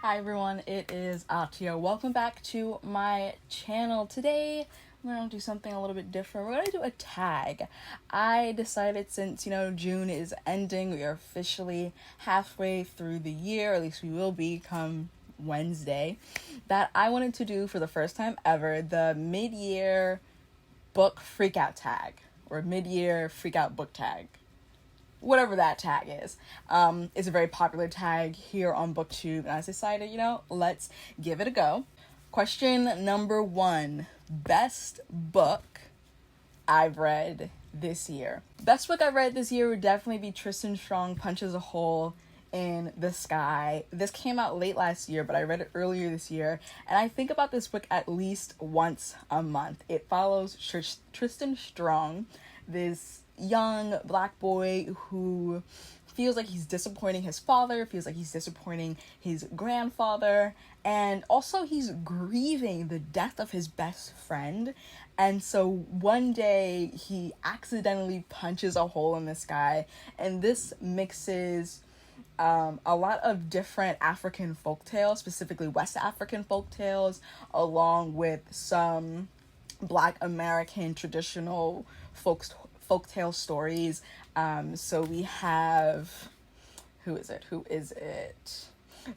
Hi everyone, it is Atia. Welcome back to my channel. Today I'm going to do something a little bit different. We're going to do a tag. I decided since, June is ending, we are officially halfway through the year, or at least we will be come Wednesday, that I wanted to do for the first time ever the mid-year book freakout tag, or mid-year freakout book tag. Whatever that tag is. It's a very popular tag here on BookTube, and I decided, let's give it a go. Question number 1. Best book I've read this year. Best book I've read this year would definitely be Tristan Strong Punches a Hole in the Sky. This came out late last year, but I read it earlier this year, and I think about this book at least once a month. It follows Tristan Strong, this young black boy who feels like he's disappointing his father, feels like he's disappointing his grandfather, and also he's grieving the death of his best friend. And so one day he accidentally punches a hole in the sky, and this mixes a lot of different African folktales, specifically West African folktales, along with some Black American traditional folktale stories. So we have, who is it?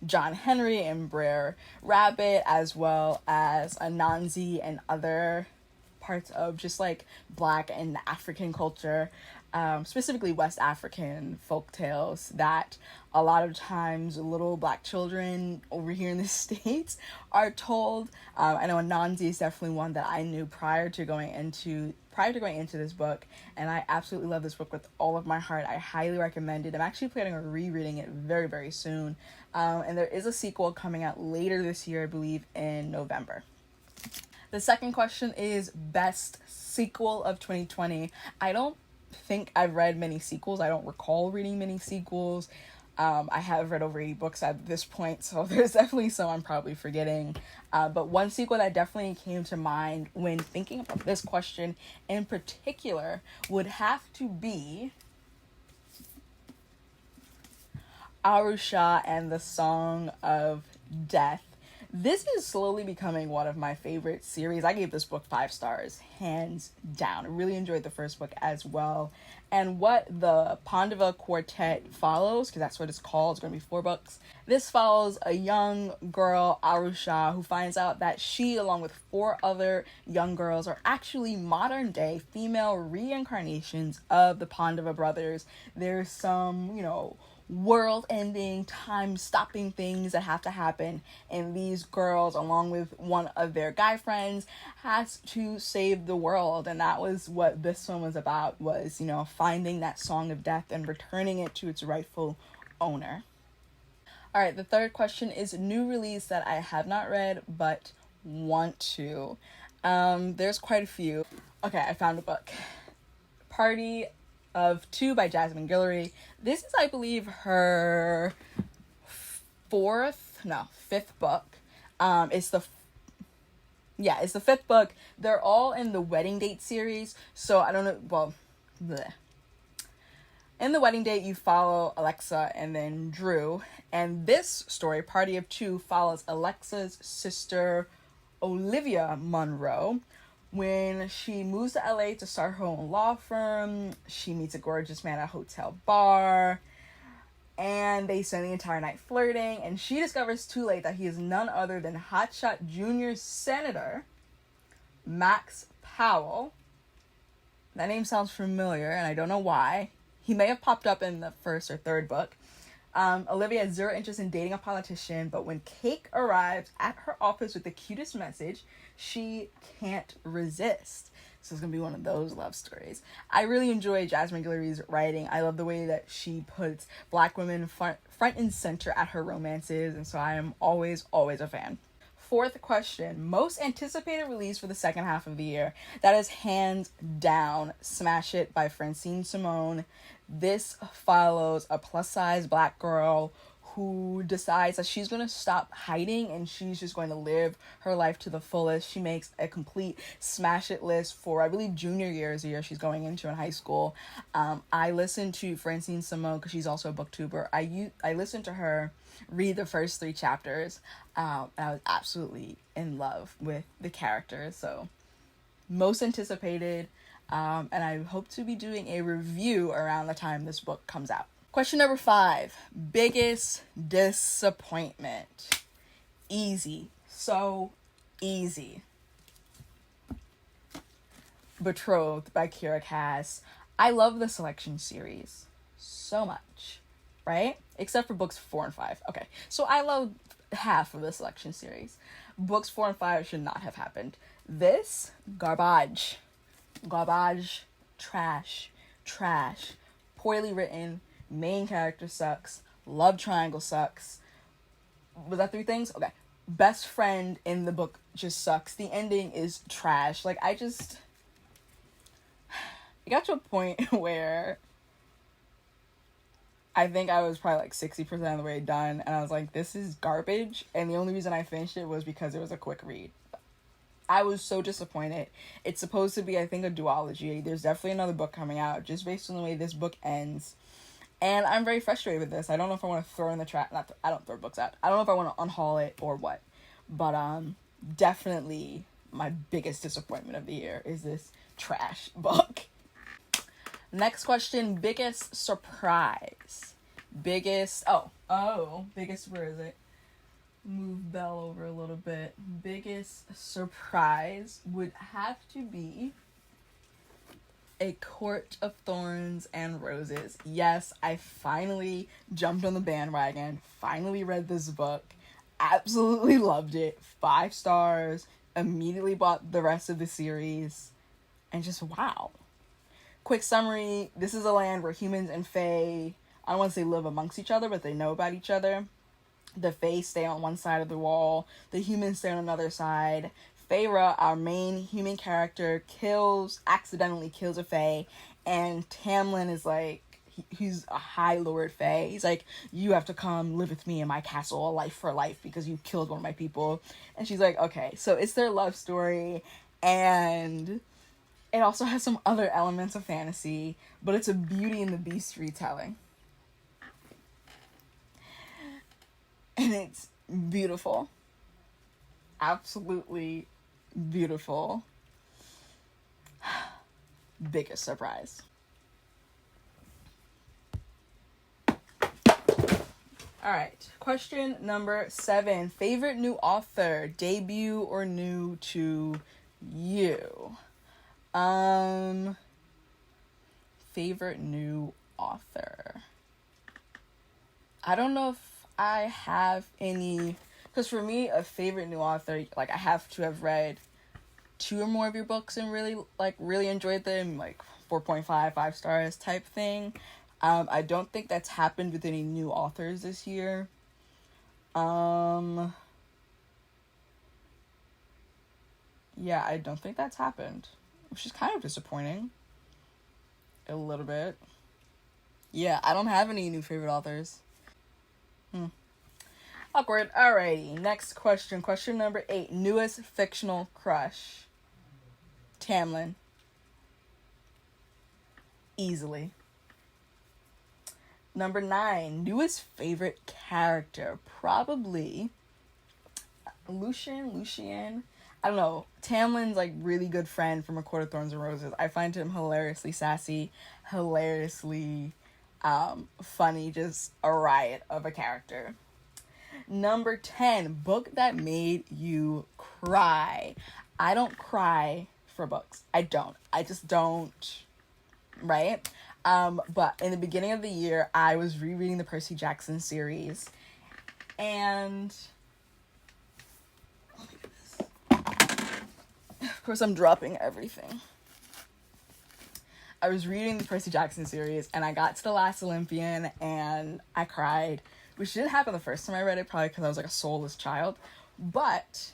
John Henry and Brer Rabbit, as well as Anansi and other parts of just like Black and African culture, specifically West African folktales that a lot of times little Black children over here in the States are told. I know Anansi is definitely one that I knew prior to going into this book, and I absolutely love this book with all of my heart. I highly recommend it. I'm actually planning on rereading it very, very soon. And there is a sequel coming out later this year, I believe in November. The second question is best sequel of 2020. I don't think I've read many sequels. I don't recall reading many sequels. I have read over 80 books at this point, so there's definitely some I'm probably forgetting. But one sequel that definitely came to mind when thinking about this question in particular would have to be Arusha and the Song of Death. This is slowly becoming one of my favorite series. I gave this book 5 stars, hands down. I really enjoyed the first book as well. And what the Pandava Quartet follows, because that's what it's called, it's going to be 4 books. This follows a young girl, Arusha, who finds out that she, along with 4 other young girls, are actually modern-day female reincarnations of the Pandava brothers. There's some, world-ending, time-stopping things that have to happen, and these girls, along with one of their guy friends, has to save the world. And that was what this one was about, was finding that Song of Death and returning it to its rightful owner. All right, the third question is new release that I have not read but want to. There's quite a few. Okay, I found a book. Party of Two by Jasmine Guillory. This is, I believe, her 5th book. It's the 5th book. They're all in the Wedding Date series, so I don't know, well, bleh. In the Wedding Date, you follow Alexa and then Drew, and this story, Party of Two, follows Alexa's sister, Olivia Monroe. When she moves to LA to start her own law firm, she meets a gorgeous man at a hotel bar, and they spend the entire night flirting, and she discovers too late that he is none other than hotshot junior senator Max Powell. That name sounds familiar, and I don't know why. He may have popped up in the first or third book. Olivia has zero interest in dating a politician, but when Cake arrives at her office with the cutest message, she can't resist. So it's going to be one of those love stories. I really enjoy Jasmine Guillory's writing. I love the way that she puts Black women front and center at her romances, and so I am always a fan. Fourth question, most anticipated release for the second half of the year. That is hands down Smash It by Francine Simone. This follows a plus-size Black girl who decides that she's going to stop hiding and she's just going to live her life to the fullest. She makes a complete smash it list for, I believe, junior year is the year she's going into in high school. I listened to Francine Simone because she's also a booktuber. I listened to her read the first 3 chapters, and I was absolutely in love with the characters. So most anticipated, and I hope to be doing a review around the time this book comes out. Question number 5, biggest disappointment. Easy, so easy. Betrothed by Kira Cass. I love the Selection series so much, right? Except for books 4 and 5. Okay, so I love half of the Selection series. Books 4 and 5 should not have happened. This, garbage. Garbage, trash, poorly written, main character sucks, love triangle sucks. Was that 3 things? Okay. Best friend in the book just sucks. The ending is trash. Like, it got to a point where I think I was probably like 60% of the way done, and I was like, this is garbage, and the only reason I finished it was because it was a quick read. I was so disappointed. It's supposed to be, I think, a duology. There's definitely another book coming out, just based on the way this book ends. And I'm very frustrated with this. I don't know if I want to throw in the trash. I don't throw books out. I don't know if I want to unhaul it or what. But definitely my biggest disappointment of the year is this trash book. Next question, biggest surprise. Biggest, where is it? Move Belle over a little bit. Biggest surprise would have to be A Court of Thorns and Roses. Yes, I finally jumped on the bandwagon, finally read this book, absolutely loved it, 5 stars, immediately bought the rest of the series, and just wow. Quick summary, this is a land where humans and fae, I don't want to say live amongst each other, but they know about each other. The fae stay on one side of the wall, the humans stay on another side. Feyre, our main human character, accidentally kills a fae, and Tamlin is like, he's a high lord fae. He's like, you have to come live with me in my castle, a life for life, because you killed one of my people. And she's like, okay. So it's their love story, and it also has some other elements of fantasy, but it's a Beauty and the Beast retelling. And it's beautiful. Absolutely beautiful. Biggest surprise. Alright, question number 7. Favorite new author, debut or new to you? Favorite new author. I don't know if I have any, because for me, a favorite new author, like, I have to have read 2 or more of your books and really enjoyed them, like 4.5, 5 stars type thing. I don't think that's happened with any new authors this year. Yeah, I don't think that's happened, which is kind of disappointing. A little bit. Yeah, I don't have any new favorite authors. Awkward. Alrighty, next question. Question number 8. Newest fictional crush. Tamlin. Easily. Number 9. Newest favorite character. Probably Lucian. I don't know. Tamlin's like really good friend from A Court of Thorns and Roses. I find him hilariously sassy, hilariously funny, just a riot of a character. Number 10, book that made you cry. I don't cry for books. I just don't, right? But in the beginning of the year, I was rereading the Percy Jackson series, and of course I'm dropping everything. I was reading the Percy Jackson series, and I got to the last Olympian, and I cried, which didn't happen the first time I read it, probably because I was like a soulless child, but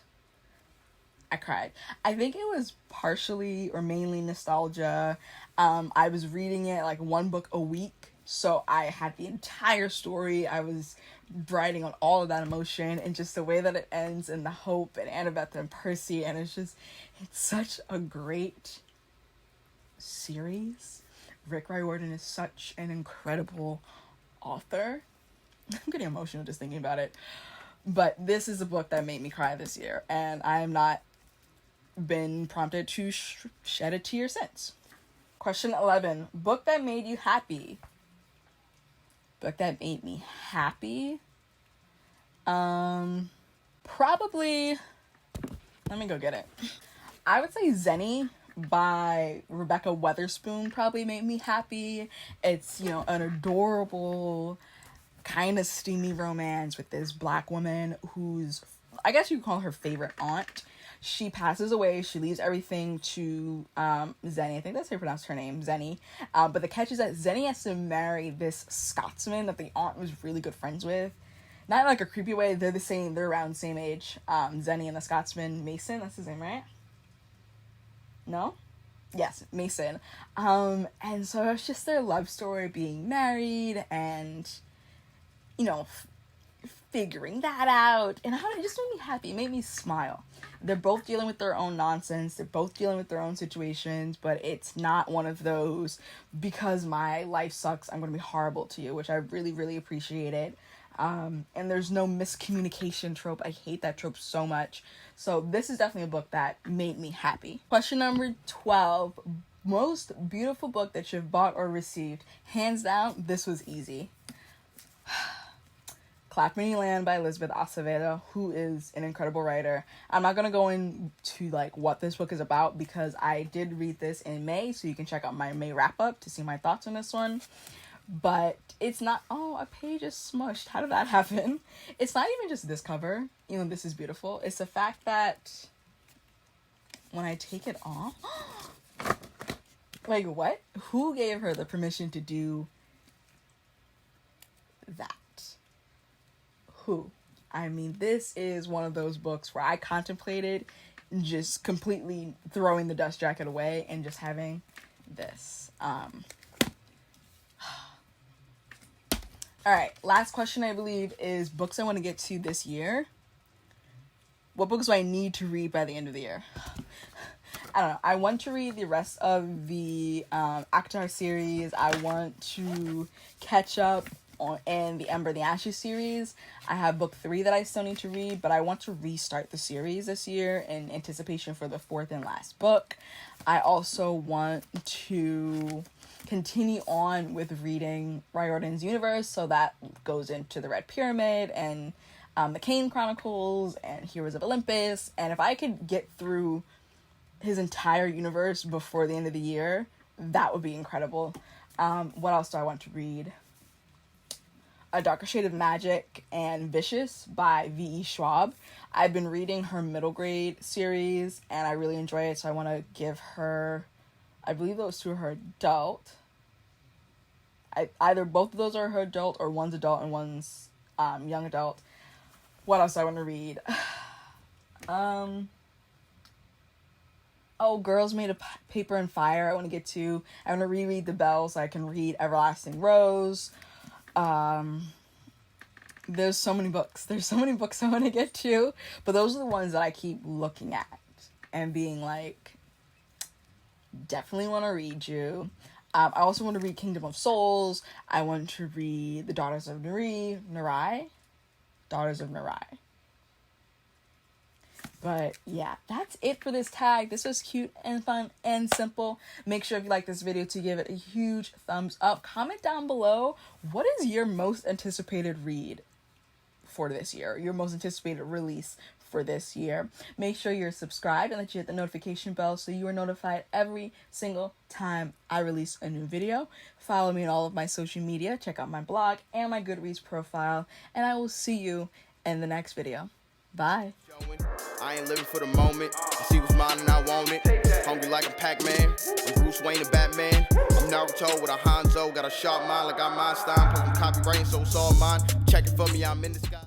I cried. I think it was partially or mainly nostalgia. I was reading it like 1 book a week So I had the entire story. I was riding on all of that emotion, and just the way that it ends, and the hope, and Annabeth and Percy, and it's such a great series. Rick Riordan is such an incredible author. I'm getting emotional just thinking about it. But this is a book that made me cry this year, and I have not been prompted to shed a tear since. Question 11. Book that made you happy. Book that made me happy? Probably, let me go get it. I would say Zenny by Rebecca Weatherspoon probably made me happy. It's, you know, an adorable, kind of steamy romance with this black woman who's, I guess you could call her favorite aunt. She passes away. She leaves everything to Zenny. I think that's how you pronounce her name, Zenny. But the catch is that Zenny has to marry this Scotsman that the aunt was really good friends with. Not in like a creepy way. They're the same. They're around the same age. Zenny and the Scotsman, Mason. That's his name, right? No? Yes, Mason. And so it's just their love story, being married and, you know, figuring that out. And how it just made me happy. It made me smile. They're both dealing with their own nonsense. They're both dealing with their own situations, but it's not one of those, because my life sucks, I'm going to be horrible to you, which I really, really appreciated. And there's no miscommunication trope. I hate that trope so much. So this is definitely a book that made me happy. Question number 12. Most beautiful book that you've bought or received. Hands down, this was easy. Clackmany Land by Elizabeth Acevedo, who is an incredible writer. I'm not going to go into like what this book is about, because I did read this in May, so you can check out my May wrap-up to see my thoughts on this one. But it's not, oh, a page is smushed. How did that happen? It's not even just this cover. You know, this is beautiful. It's the fact that when I take it off, like, what? Who gave her the permission to do that? Who? I mean, this is one of those books where I contemplated just completely throwing the dust jacket away and just having this. All right, last question, I believe, is books I want to get to this year. What books do I need to read by the end of the year? I don't know. I want to read the rest of the ACOTAR series. I want to catch up on the Ember and the Ashes series. I have book 3 that I still need to read, but I want to restart the series this year in anticipation for the 4th and last book. I also want to continue on with reading Riordan's universe, so that goes into the Red Pyramid and the Kane Chronicles and Heroes of Olympus. And if I could get through his entire universe before the end of the year, that would be incredible. What else do I want to read? A Darker Shade of Magic and Vicious by V.E. Schwab. I've been reading her middle grade series and I really enjoy it, so I want to give her, I believe those two are her adult. Either both of those are her adult, or one's adult and one's young adult. What else do I want to read? Girls Made of Paper and Fire I want to get to. I want to reread The Bell so I can read Everlasting Rose. There's so many books. There's so many books I want to get to, but those are the ones that I keep looking at and being like, definitely want to read you. I also want to read Kingdom of Souls. I want to read The Daughters of Narai. Daughters of Narai. But yeah, that's it for this tag. This was cute and fun and simple. Make sure if you like this video to give it a huge thumbs up. Comment down below, what is your most anticipated read for this year? Your most anticipated release for this year. Make sure you're subscribed and that you hit the notification bell so you are notified every single time I release a new video. Follow me on all of my social media. Check out my blog and my Goodreads profile. And I will see you in the next video. Bye. I ain't living for the moment. I see what's mine and I want it. Hungry like a Pac-Man. I'm Bruce Wayne and Batman. I'm Naruto with a Hanzo. Got a sharp mind like I'm Einstein. Plus I'm copywriting, so it's all mine. Check it for me, I'm in the sky.